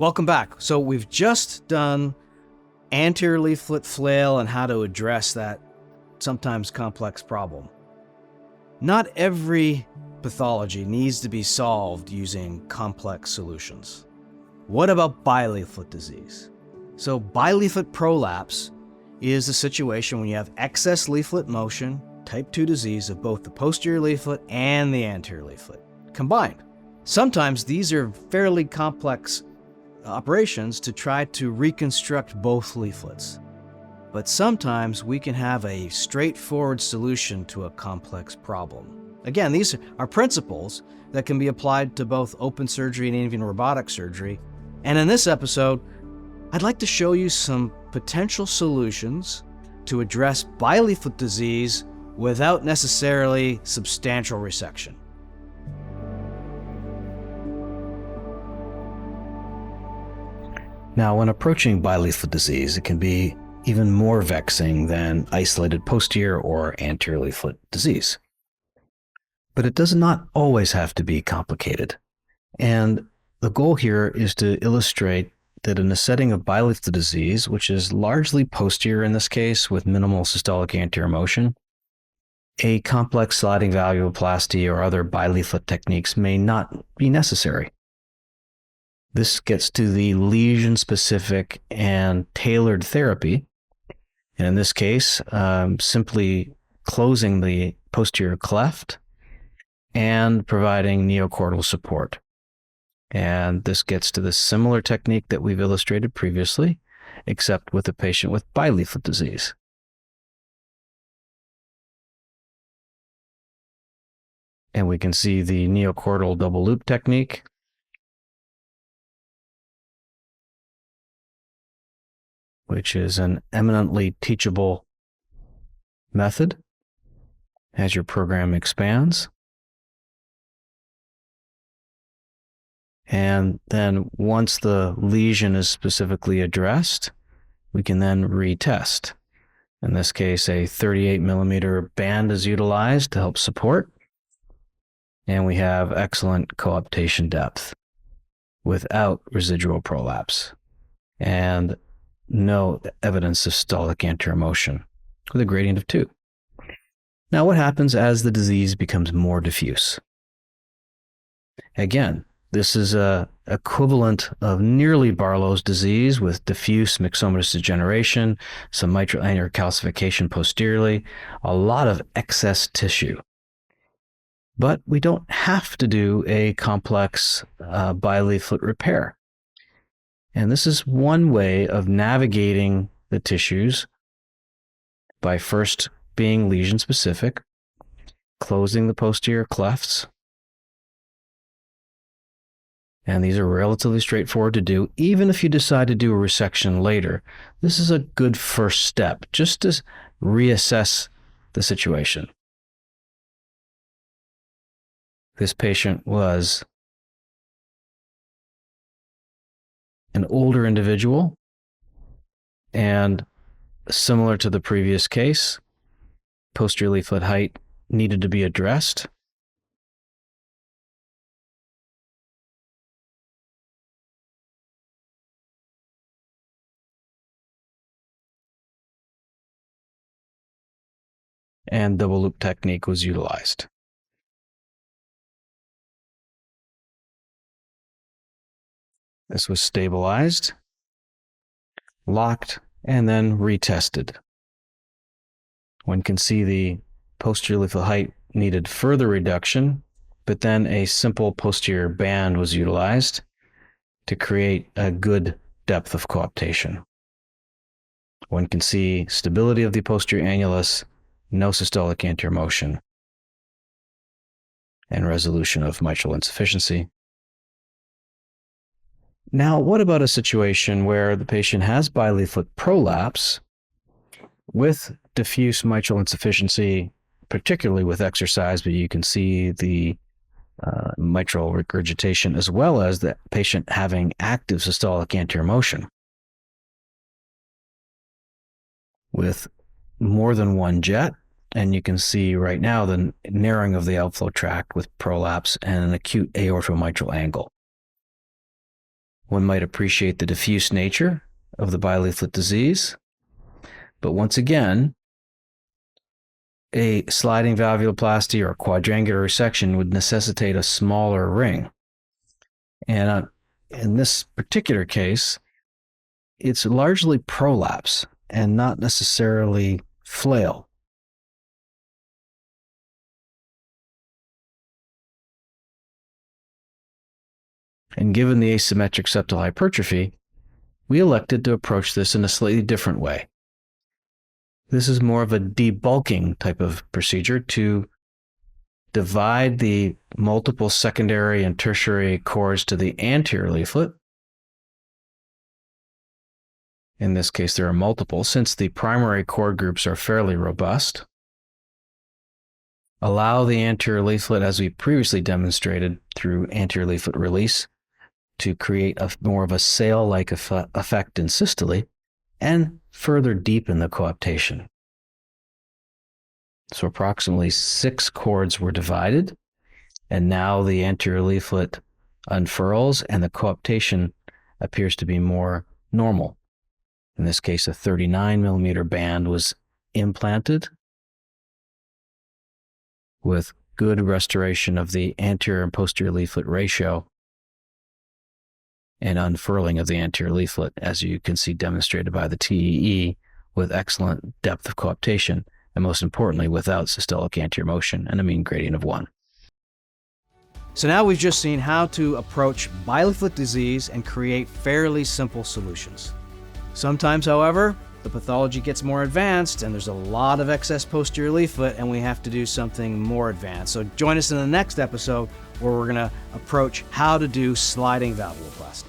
Welcome back. So we've just done anterior leaflet flail and how to address that sometimes complex problem. Not every pathology needs to be solved using complex solutions. What about bileaflet disease? So bileaflet prolapse is a situation when you have excess leaflet motion, type 2 disease of both the posterior leaflet and the anterior leaflet combined. Sometimes these are fairly complex operations to try to reconstruct both leaflets. But sometimes we can have a straightforward solution to a complex problem. Again, these are principles that can be applied to both open surgery and even robotic surgery. And in this episode, I'd like to show you some potential solutions to address bileaflet disease without necessarily substantial resection. Now, when approaching bileaflet disease, it can be even more vexing than isolated posterior or anterior leaflet disease. But it does not always have to be complicated. And the goal here is to illustrate that in a setting of bileaflet disease, which is largely posterior in this case with minimal systolic anterior motion, a complex sliding valvuloplasty or other bileaflet techniques may not be necessary. This gets to the lesion-specific and tailored therapy. And in this case, simply closing the posterior cleft and providing neocortical support. And this gets to the similar technique that we've illustrated previously, except with a patient with bileaflet disease. And we can see the neocortical double loop technique. Which is an eminently teachable method as your program expands. And then once the lesion is specifically addressed, we can then retest. In this case, a 38 millimeter band is utilized to help support. And we have excellent coaptation depth without residual prolapse. And no evidence of systolic anterior motion with a gradient of 2. Now, what happens as the disease becomes more diffuse? Again, this is a equivalent of nearly Barlow's disease with diffuse myxomatous degeneration, some mitral annular calcification posteriorly, a lot of excess tissue. But we don't have to do a complex bileaflet repair. And this is one way of navigating the tissues by first being lesion specific, closing the posterior clefts. And these are relatively straightforward to do. Even if you decide to do a resection later, this is a good first step just to reassess the situation. This patient was an older individual, and similar to the previous case, posterior leaflet height needed to be addressed. And double loop technique was utilized. This was stabilized, locked, and then retested. One can see the posterior leaflet height needed further reduction, but then a simple posterior band was utilized to create a good depth of coaptation. One can see stability of the posterior annulus, no systolic anterior motion, and resolution of mitral insufficiency. Now, what about a situation where the patient has bileaflet prolapse with diffuse mitral insufficiency, particularly with exercise, but you can see the mitral regurgitation as well as the patient having active systolic anterior motion with more than one jet. And you can see right now the narrowing of the outflow tract with prolapse and an acute aortomitral angle. One might appreciate the diffuse nature of the bileaflet disease, but once again, a sliding valvuloplasty or quadrangular resection would necessitate a smaller ring. And in this particular case, it's largely prolapse and not necessarily flail. And given the asymmetric septal hypertrophy, we elected to approach this in a slightly different way. This is more of a debulking type of procedure to divide the multiple secondary and tertiary cords to the anterior leaflet. In this case, there are multiple, since the primary cord groups are fairly robust. Allow the anterior leaflet, as we previously demonstrated through anterior leaflet release, to create more of a sail-like effect in systole and further deepen the coaptation. So approximately 6 cords were divided, and now the anterior leaflet unfurls and the coaptation appears to be more normal. In this case, a 39 millimeter band was implanted with good restoration of the anterior and posterior leaflet ratio and unfurling of the anterior leaflet, as you can see demonstrated by the TEE, with excellent depth of coaptation, and most importantly, without systolic anterior motion and a mean gradient of 1. So now we've just seen how to approach bileaflet disease and create fairly simple solutions. Sometimes, however, the pathology gets more advanced and there's a lot of excess posterior leaflet and we have to do something more advanced. So join us in the next episode where we're going to approach how to do sliding valvuloplasty.